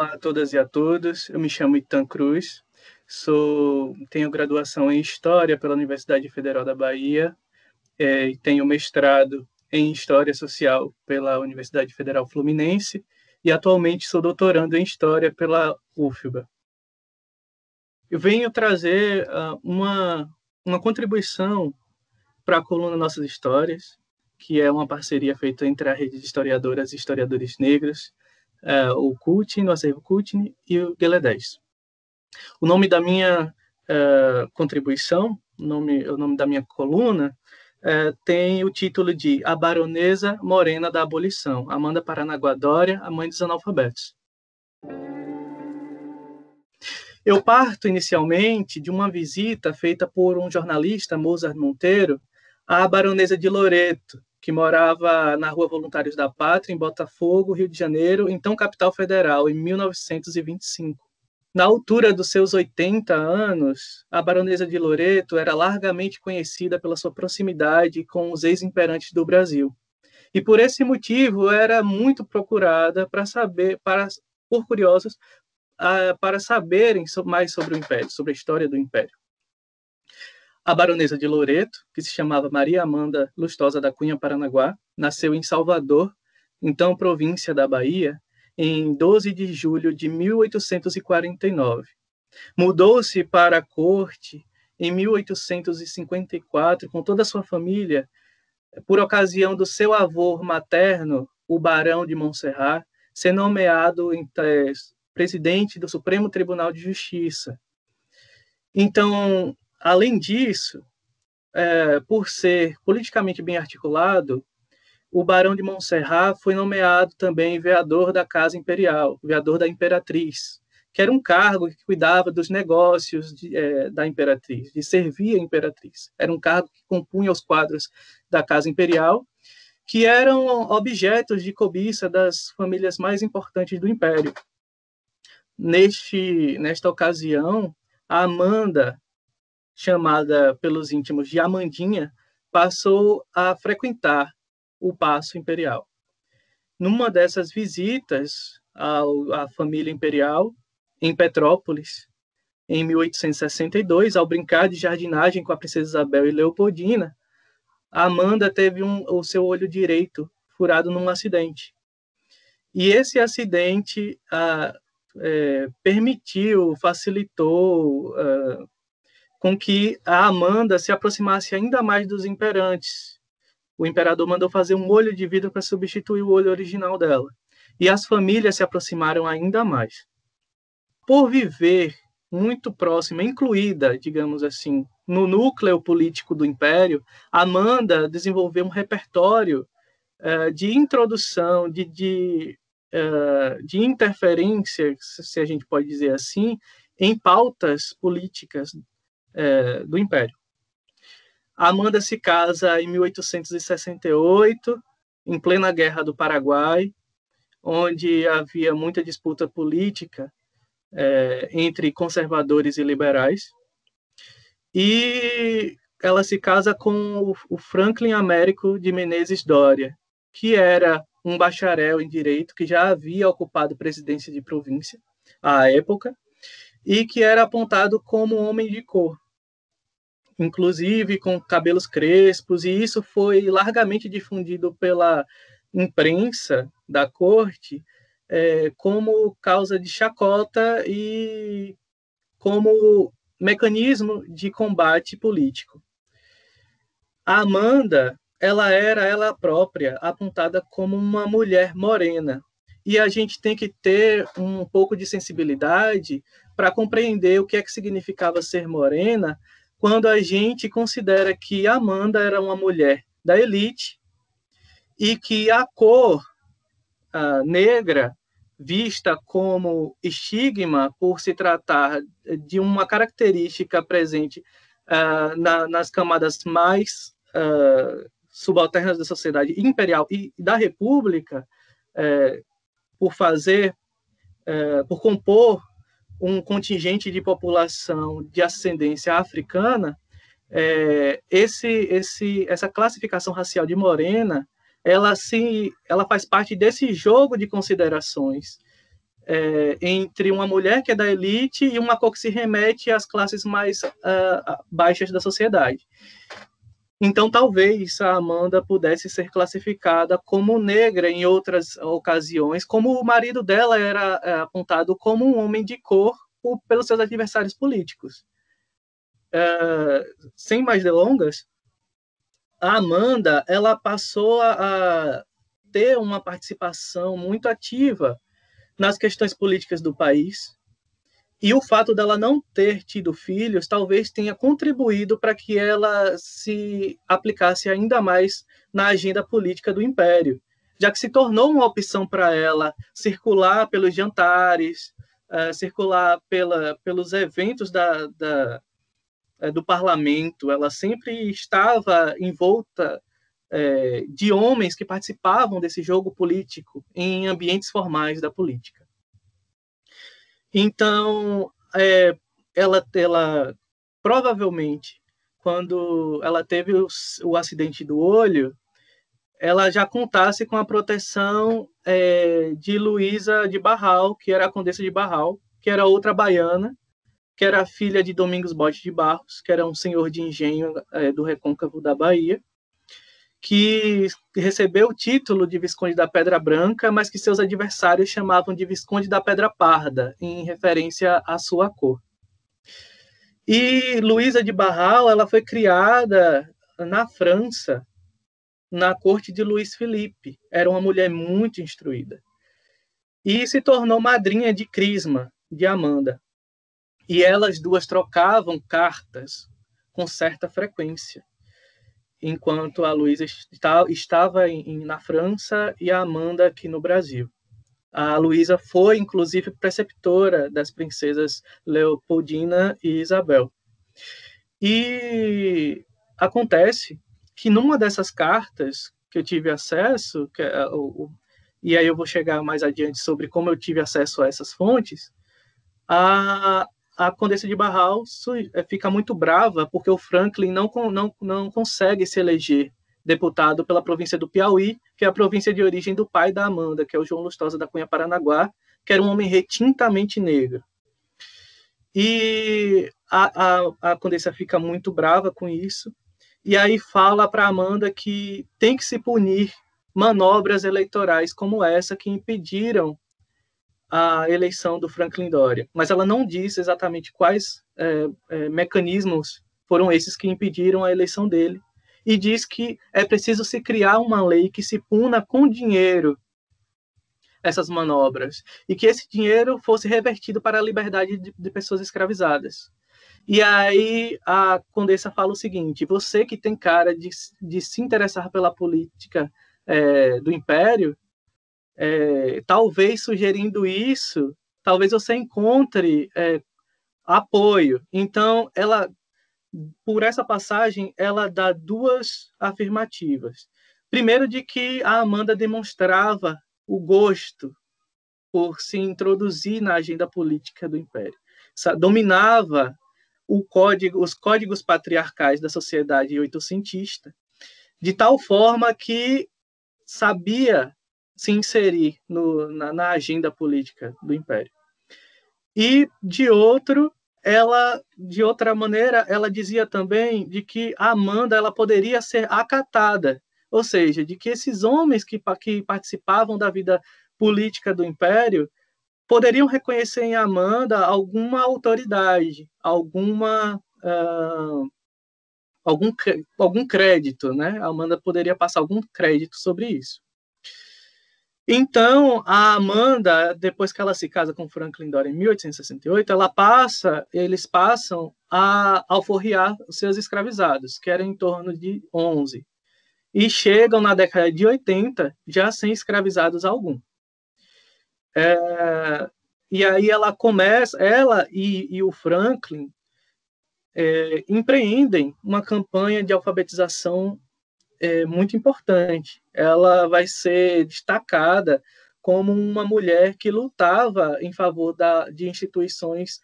Olá a todas e a todos, eu me chamo Itan Cruz, tenho graduação em História pela Universidade Federal da Bahia, e tenho mestrado em História Social pela Universidade Federal Fluminense e atualmente sou doutorando em História pela UFBA. Eu venho trazer uma contribuição para a coluna Nossas Histórias, que é uma parceria feita entre a Rede de Historiadoras e Historiadores Negros, o CUTN, o Acervo CUTN e o Guelé 10. O nome da minha contribuição, o nome da minha coluna, tem o título de A Baronesa Morena da Abolição, Amanda Paranaguá Doria, a mãe dos analfabetos. Eu parto inicialmente de uma visita feita por um jornalista, Mozart Monteiro, à Baronesa de Loreto, que morava na Rua Voluntários da Pátria, em Botafogo, Rio de Janeiro, então capital federal, em 1925. Na altura dos seus 80 anos, a Baronesa de Loreto era largamente conhecida pela sua proximidade com os ex-imperantes do Brasil. E por esse motivo era muito procurada por curiosos, para saberem mais sobre o Império, sobre a história do Império. A Baronesa de Loreto, que se chamava Maria Amanda Lustosa da Cunha Paranaguá, nasceu em Salvador, então província da Bahia, em 12 de julho de 1849. Mudou-se para a corte em 1854 com toda a sua família, por ocasião do seu avô materno, o Barão de Montserrat, ser nomeado presidente do Supremo Tribunal de Justiça. Então, além disso, por ser politicamente bem articulado, o Barão de Montserrat foi nomeado também vereador da Casa Imperial, vereador da Imperatriz, que era um cargo que cuidava dos negócios da Imperatriz, de servir a Imperatriz. Era um cargo que compunha os quadros da Casa Imperial, que eram objetos de cobiça das famílias mais importantes do Império. Nesta ocasião, a Amanda, chamada pelos íntimos de Amandinha, passou a frequentar o Paço Imperial. Numa dessas visitas à família imperial, em Petrópolis, em 1862, ao brincar de jardinagem com a princesa Isabel e Leopoldina, a Amanda teve o seu olho direito furado num acidente. E esse acidente facilitou com que a Amanda se aproximasse ainda mais dos imperantes. O imperador mandou fazer um olho de vidro para substituir o olho original dela. E as famílias se aproximaram ainda mais. Por viver muito próxima, incluída, digamos assim, no núcleo político do Império, Amanda desenvolveu um repertório de introdução, de interferência, se a gente pode dizer assim, em pautas políticas do Império. A Amanda se casa em 1868, em plena Guerra do Paraguai, onde havia muita disputa política entre conservadores e liberais. E ela se casa com o Franklin Américo de Menezes Doria, que era um bacharel em Direito, que já havia ocupado presidência de província à época, e que era apontado como homem de cor, inclusive com cabelos crespos, e isso foi largamente difundido pela imprensa da corte como causa de chacota e como mecanismo de combate político. A Amanda, ela era ela própria apontada como uma mulher morena, e a gente tem que ter um pouco de sensibilidade para compreender o que é que significava ser morena quando a gente considera que Amanda era uma mulher da elite e que a cor negra, vista como estigma por se tratar de uma característica presente nas camadas mais subalternas da sociedade imperial e da República, por compor um contingente de população de ascendência africana, essa classificação racial de morena, ela faz parte desse jogo de considerações entre uma mulher que é da elite e uma cor que se remete às classes mais baixas da sociedade. Então, talvez a Amanda pudesse ser classificada como negra em outras ocasiões, como o marido dela era apontado como um homem de cor pelos seus adversários políticos. Sem mais delongas, a Amanda ela passou a ter uma participação muito ativa nas questões políticas do país, e o fato dela não ter tido filhos talvez tenha contribuído para que ela se aplicasse ainda mais na agenda política do Império, já que se tornou uma opção para ela circular pelos jantares, circular pelos eventos do parlamento. Ela sempre estava envolta de homens que participavam desse jogo político em ambientes formais da política. Então, ela provavelmente, quando ela teve o acidente do olho, ela já contasse com a proteção de Luísa de Barral, que era a Condessa de Barral, que era outra baiana, que era filha de Domingos Bote de Barros, que era um senhor de engenho do recôncavo da Bahia, que recebeu o título de Visconde da Pedra Branca, mas que seus adversários chamavam de Visconde da Pedra Parda, em referência à sua cor. E Luísa de Barral, ela foi criada na França, na corte de Luís Felipe. Era uma mulher muito instruída. E se tornou madrinha de Crisma, de Amanda. E elas duas trocavam cartas com certa frequência, enquanto a Luísa estava na França e a Amanda aqui no Brasil. A Luísa foi, inclusive, preceptora das princesas Leopoldina e Isabel. E acontece que numa dessas cartas que eu tive acesso, e aí eu vou chegar mais adiante sobre como eu tive acesso a essas fontes, a Condessa de Barral fica muito brava porque o Franklin não consegue se eleger deputado pela província do Piauí, que é a província de origem do pai da Amanda, que é o João Lustosa da Cunha Paranaguá, que era um homem retintamente negro. E a Condessa fica muito brava com isso, e aí fala para Amanda que tem que se punir manobras eleitorais como essa que impediram a eleição do Franklin Doria, mas ela não disse exatamente quais mecanismos foram esses que impediram a eleição dele, e diz que é preciso se criar uma lei que se puna com dinheiro essas manobras, e que esse dinheiro fosse revertido para a liberdade de pessoas escravizadas. E aí a Condessa fala o seguinte: você que tem cara de se interessar pela política do Império, talvez sugerindo isso, talvez você encontre apoio. Então, por essa passagem, ela dá duas afirmativas. Primeiro, de que a Amanda demonstrava o gosto por se introduzir na agenda política do Império. Dominava os códigos patriarcais da sociedade oitocentista, de tal forma que sabia se inserir na agenda política do Império. E, de outra maneira, ela dizia também de que a Amanda ela poderia ser acatada, ou seja, de que esses homens que participavam da vida política do Império poderiam reconhecer em Amanda alguma autoridade, algum crédito, né? A Amanda poderia passar algum crédito sobre isso. Então, a Amanda, depois que ela se casa com Franklin Doria em 1868, eles passam a alforriar os seus escravizados, que eram em torno de 11, e chegam na década de 80 já sem escravizados algum. E aí ela e o Franklin empreendem uma campanha de alfabetização muito importante. Ela vai ser destacada como uma mulher que lutava em favor de instituições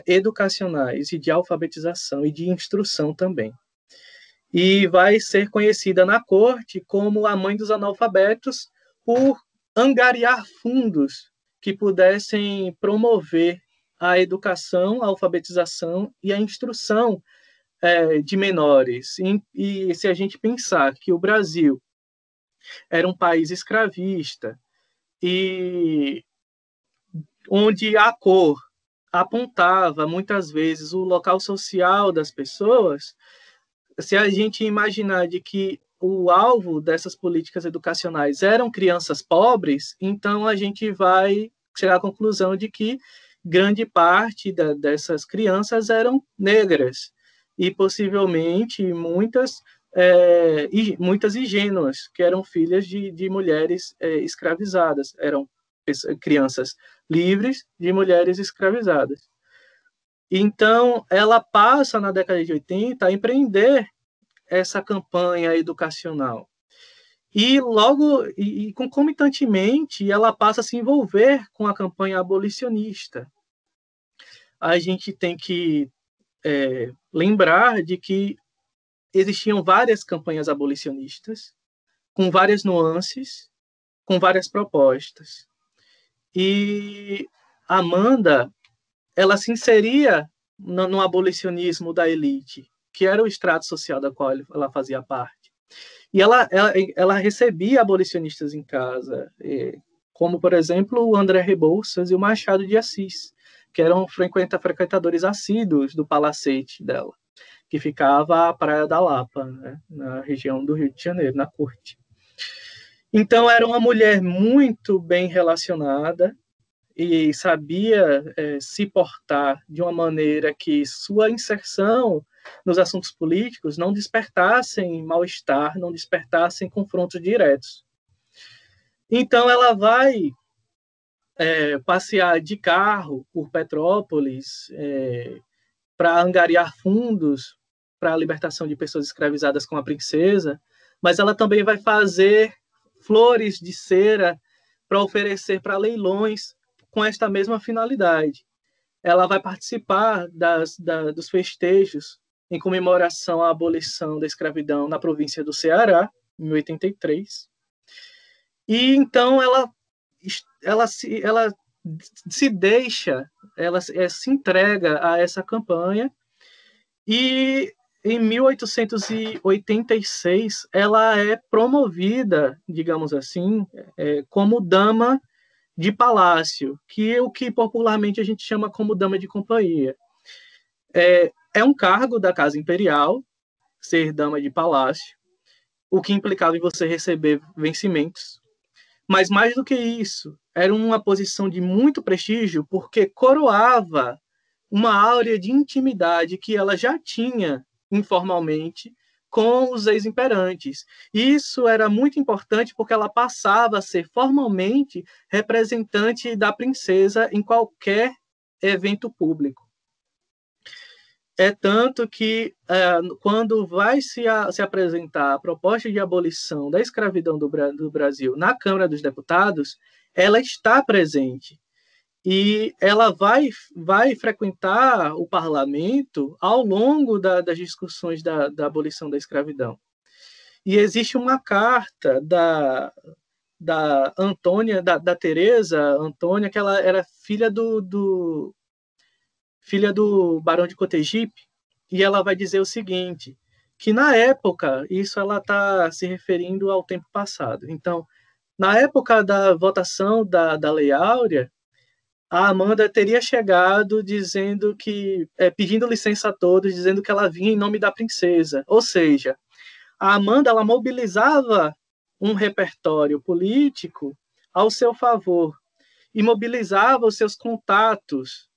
educacionais e de alfabetização e de instrução também. E vai ser conhecida na corte como a mãe dos analfabetos por angariar fundos que pudessem promover a educação, a alfabetização e a instrução de menores. E se a gente pensar que o Brasil era um país escravista e onde a cor apontava muitas vezes o local social das pessoas, se a gente imaginar de que o alvo dessas políticas educacionais eram crianças pobres, então a gente vai chegar à conclusão de que grande parte dessas crianças eram negras e possivelmente muitas ingênuas, que eram filhas de mulheres escravizadas, eram crianças livres de mulheres escravizadas. Então, ela passa, na década de 80, a empreender essa campanha educacional. E logo, e concomitantemente, ela passa a se envolver com a campanha abolicionista. A gente tem que lembrar de que existiam várias campanhas abolicionistas, com várias nuances, com várias propostas. E Amanda, ela se inseria no abolicionismo da elite, que era o estrato social da qual ela fazia parte. E ela recebia abolicionistas em casa, como, por exemplo, o André Rebouças e o Machado de Assis, que eram frequentadores assíduos do palacete dela, que ficava à Praia da Lapa, né, na região do Rio de Janeiro, na corte. Então, era uma mulher muito bem relacionada e sabia se portar de uma maneira que sua inserção nos assuntos políticos não despertassem mal-estar, não despertassem confrontos diretos. Então, ela vai passear de carro por Petrópolis para angariar fundos para a libertação de pessoas escravizadas com a princesa, mas ela também vai fazer flores de cera para oferecer para leilões com esta mesma finalidade. Ela vai participar dos festejos em comemoração à abolição da escravidão na província do Ceará, em 1983. E então ela se deixa, ela se entrega a essa campanha, e em 1886 ela é promovida, digamos assim, como dama de palácio, que é o que popularmente a gente chama como dama de companhia. É um cargo da Casa Imperial, ser dama de palácio, o que implicava em você receber vencimentos. Mas mais do que isso, era uma posição de muito prestígio, porque coroava uma áurea de intimidade que ela já tinha informalmente com os ex-imperantes. Isso era muito importante porque ela passava a ser formalmente representante da princesa em qualquer evento público. É tanto que, quando vai se apresentar a proposta de abolição da escravidão do Brasil na Câmara dos Deputados, ela está presente. E ela vai frequentar o parlamento ao longo das discussões da abolição da escravidão. E existe uma carta da Antônia, da Teresa Antônia, que ela era filha do Barão de Cotegipe, e ela vai dizer o seguinte, que na época, isso ela está se referindo ao tempo passado. Então, na época da votação da Lei Áurea, a Amanda teria chegado dizendo que, pedindo licença a todos, dizendo que ela vinha em nome da princesa. Ou seja, a Amanda, ela mobilizava um repertório político ao seu favor e mobilizava os seus contatos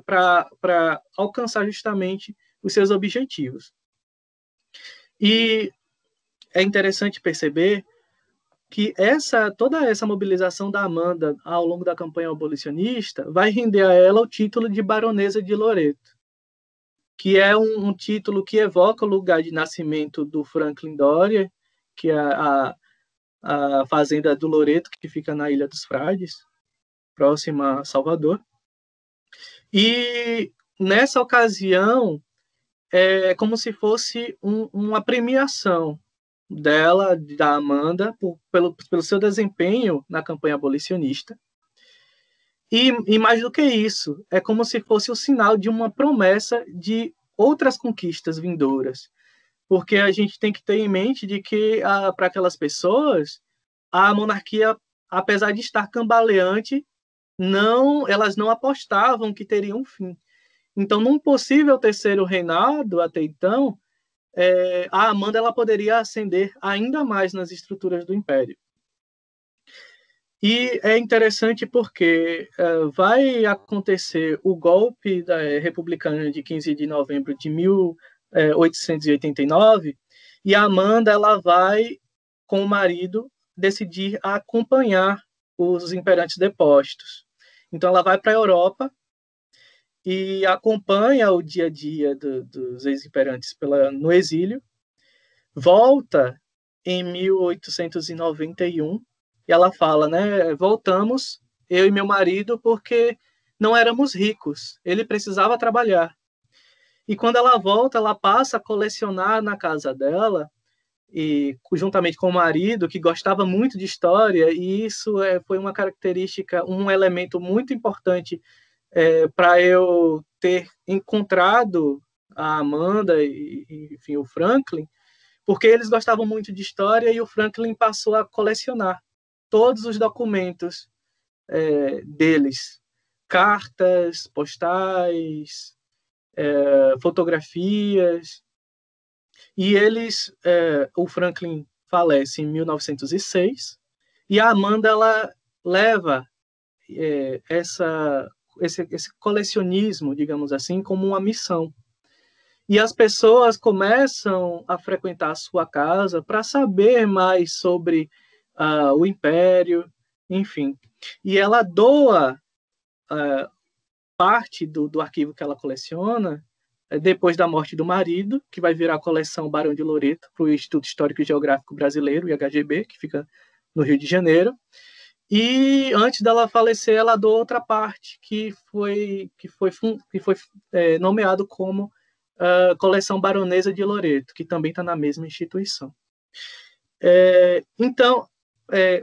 para alcançar justamente os seus objetivos. E é interessante perceber que toda essa mobilização da Amanda ao longo da campanha abolicionista vai render a ela o título de Baronesa de Loreto, que é um título que evoca o lugar de nascimento do Franklin Doria, que é a fazenda do Loreto, que fica na Ilha dos Frades, próxima a Salvador. E nessa ocasião é como se fosse uma premiação dela, da Amanda, pelo seu desempenho na campanha abolicionista. E mais do que isso, é como se fosse o sinal de uma promessa de outras conquistas vindouras. Porque a gente tem que ter em mente de que, para aquelas pessoas, a monarquia, apesar de estar cambaleante, elas não apostavam que teria um fim. Então, num possível terceiro reinado, até então, a Amanda ela poderia ascender ainda mais nas estruturas do Império. E é interessante porque vai acontecer o golpe republicano de 15 de novembro de 1889, e a Amanda ela vai, com o marido, decidir acompanhar os imperantes depostos. Então, ela vai para a Europa e acompanha o dia a dia dos ex-imperantes no exílio, volta em 1891, e ela fala, né, voltamos, eu e meu marido, porque não éramos ricos, ele precisava trabalhar. E quando ela volta, ela passa a colecionar na casa dela, e juntamente com o marido, que gostava muito de história, e isso foi uma característica, um elemento muito importante para eu ter encontrado a Amanda e, enfim, o Franklin, porque eles gostavam muito de história e o Franklin passou a colecionar todos os documentos deles, cartas, postais, fotografias, e o Franklin falece em 1906 e a Amanda ela leva esse colecionismo, digamos assim, como uma missão. E as pessoas começam a frequentar a sua casa para saber mais sobre o Império, enfim. E ela doa parte do arquivo que ela coleciona depois da morte do marido, que vai virar a coleção Barão de Loreto para o Instituto Histórico e Geográfico Brasileiro, IHGB, que fica no Rio de Janeiro. E antes dela falecer, ela doou outra parte que foi nomeado como Coleção Baronesa de Loreto, que também está na mesma instituição. Então,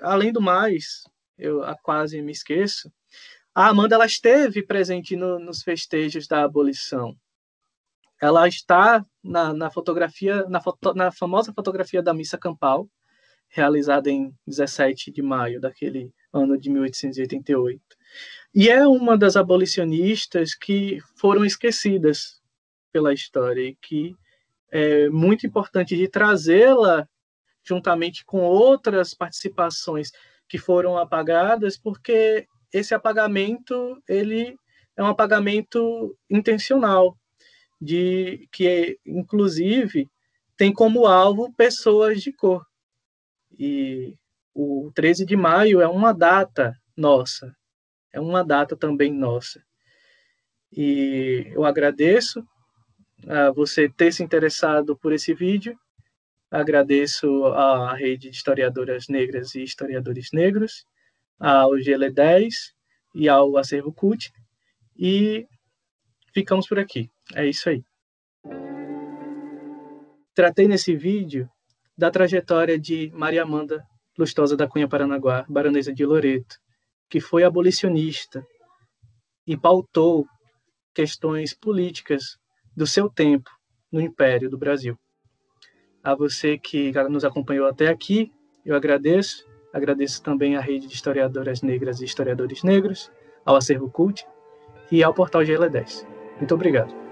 além do mais, eu quase me esqueço, a Amanda ela esteve presente nos festejos da abolição. Ela está na fotografia, na famosa fotografia da missa campal, realizada em 17 de maio daquele ano de 1888. E é uma das abolicionistas que foram esquecidas pela história e que é muito importante de trazê-la juntamente com outras participações que foram apagadas, porque esse apagamento ele é um apagamento intencional, que inclusive tem como alvo pessoas de cor. E o 13 de maio é uma data nossa, é uma data também nossa. E eu agradeço a você ter se interessado por esse vídeo, agradeço à Rede de Historiadoras Negras e Historiadores Negros, ao GL10 e ao Acervo Cult, e ficamos por aqui. É isso aí. Tratei nesse vídeo da trajetória de Maria Amanda Lustosa da Cunha Paranaguá, baronesa de Loreto, que foi abolicionista e pautou questões políticas do seu tempo no Império do Brasil. A você que nos acompanhou até aqui, eu agradeço. Agradeço também à Rede de Historiadoras Negras e Historiadores Negros, ao Acervo Cult e ao Portal GL10. Muito obrigado.